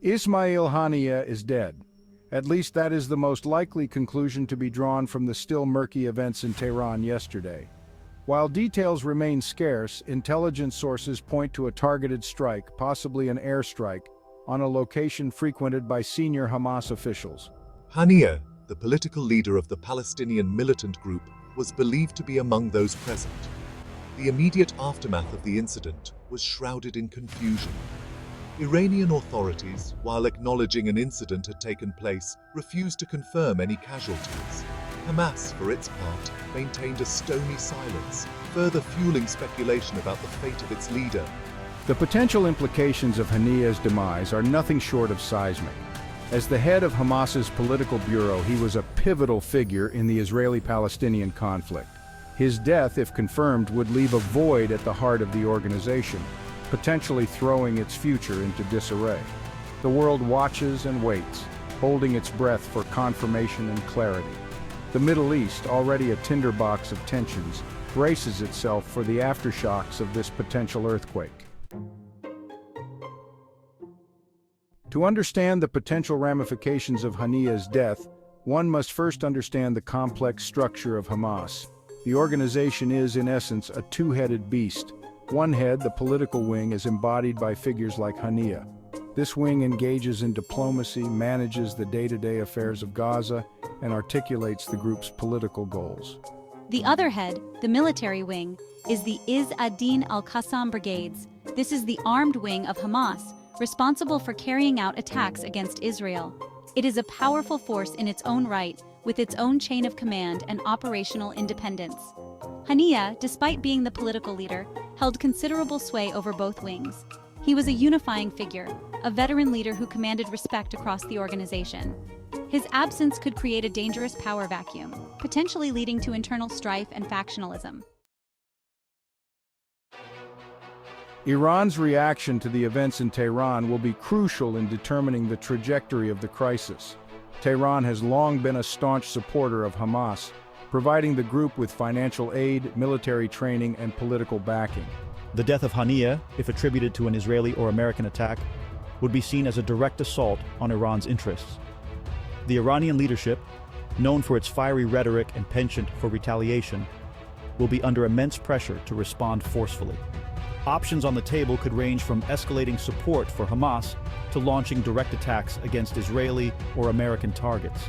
Ismail Haniyeh is dead. At least that is the most likely conclusion to be drawn from the still murky events in Tehran yesterday. While details remain scarce, intelligence sources point to a targeted strike, possibly an airstrike, on a location frequented by senior Hamas officials. Haniyeh, the political leader of the Palestinian militant group, was believed to be among those present. The immediate aftermath of the incident was shrouded in confusion. Iranian authorities, while acknowledging an incident had taken place, refused to confirm any casualties. Hamas, for its part, maintained a stony silence, further fueling speculation about the fate of its leader. The potential implications of Haniyeh's demise are nothing short of seismic. As the head of Hamas's political bureau, he was a pivotal figure in the Israeli-Palestinian conflict. His death, if confirmed, would leave a void at the heart of the organization, potentially throwing its future into disarray. The world watches and waits, holding its breath for confirmation and clarity. The Middle East, already a tinderbox of tensions, braces itself for the aftershocks of this potential earthquake. To understand the potential ramifications of Haniyeh's death, one must first understand the complex structure of Hamas. The organization is, in essence, a two-headed beast. One head, the political wing, is embodied by figures like Haniyeh. This wing engages in diplomacy, manages the day-to-day affairs of Gaza, and articulates the group's political goals. The other head, the military wing, is the Izz ad-Din al-Qassam Brigades. This is the armed wing of Hamas, responsible for carrying out attacks against Israel. It is a powerful force in its own right, with its own chain of command and operational independence. Haniyeh, despite being the political leader, held considerable sway over both wings. He was a unifying figure, a veteran leader who commanded respect across the organization. His absence could create a dangerous power vacuum, potentially leading to internal strife and factionalism. Iran's reaction to the events in Tehran will be crucial in determining the trajectory of the crisis. Tehran has long been a staunch supporter of Hamas, providing the group with financial aid, military training, and political backing. The death of Haniyeh, if attributed to an Israeli or American attack, would be seen as a direct assault on Iran's interests. The Iranian leadership, known for its fiery rhetoric and penchant for retaliation, will be under immense pressure to respond forcefully. Options on the table could range from escalating support for Hamas to launching direct attacks against Israeli or American targets.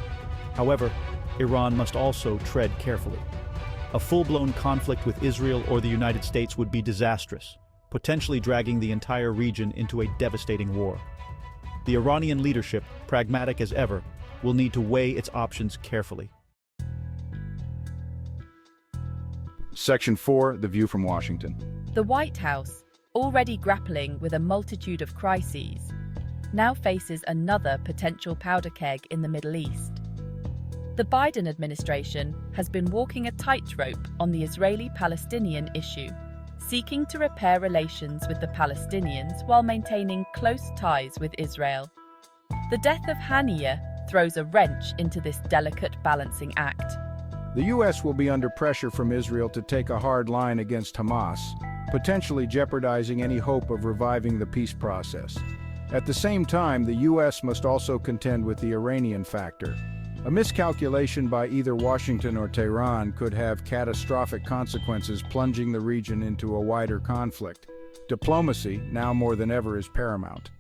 However, Iran must also tread carefully. A full-blown conflict with Israel or the United States would be disastrous, potentially dragging the entire region into a devastating war. The Iranian leadership, pragmatic as ever, will need to weigh its options carefully. Section 4, The View from Washington. The White House, already grappling with a multitude of crises, now faces another potential powder keg in the Middle East. The Biden administration has been walking a tightrope on the Israeli-Palestinian issue, seeking to repair relations with the Palestinians while maintaining close ties with Israel. The death of Haniyeh throws a wrench into this delicate balancing act. The U.S. will be under pressure from Israel to take a hard line against Hamas, potentially jeopardizing any hope of reviving the peace process. At the same time, the U.S. must also contend with the Iranian factor. A miscalculation by either Washington or Tehran could have catastrophic consequences, plunging the region into a wider conflict. Diplomacy, now more than ever, is paramount.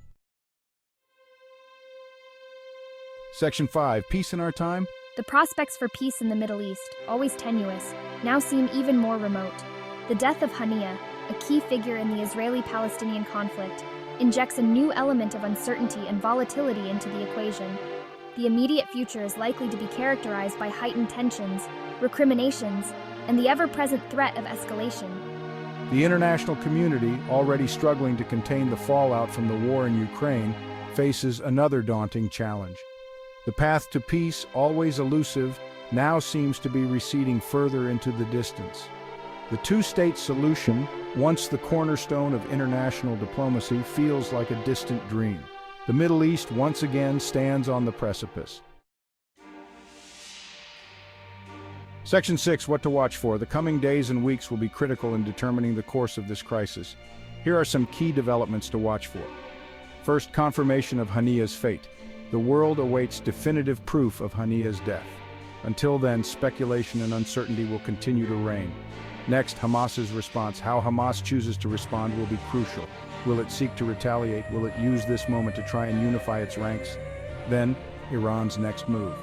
Section 5, Peace in Our Time? The prospects for peace in the Middle East, always tenuous, now seem even more remote. The death of Haniyeh, a key figure in the Israeli-Palestinian conflict, injects a new element of uncertainty and volatility into the equation. The immediate future is likely to be characterized by heightened tensions, recriminations, and the ever-present threat of escalation. The international community, already struggling to contain the fallout from the war in Ukraine, faces another daunting challenge. The path to peace, always elusive, now seems to be receding further into the distance. The two-state solution, once the cornerstone of international diplomacy, feels like a distant dream. The Middle East once again stands on the precipice. Section 6, What to Watch For. The coming days and weeks will be critical in determining the course of this crisis. Here are some key developments to watch for. First, confirmation of Haniyeh's fate. The world awaits definitive proof of Haniyeh's death. Until then, speculation and uncertainty will continue to reign. Next, Hamas's response. How Hamas chooses to respond will be crucial. Will it seek to retaliate? Will it use this moment to try and unify its ranks? Then, Iran's next move.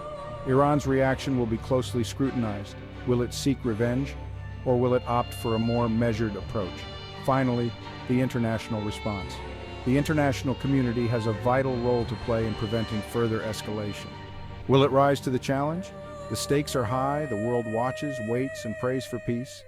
Iran's reaction will be closely scrutinized. Will it seek revenge, or will it opt for a more measured approach? Finally, the international response. The international community has a vital role to play in preventing further escalation. Will it rise to the challenge? The stakes are high, the world watches, waits, and prays for peace.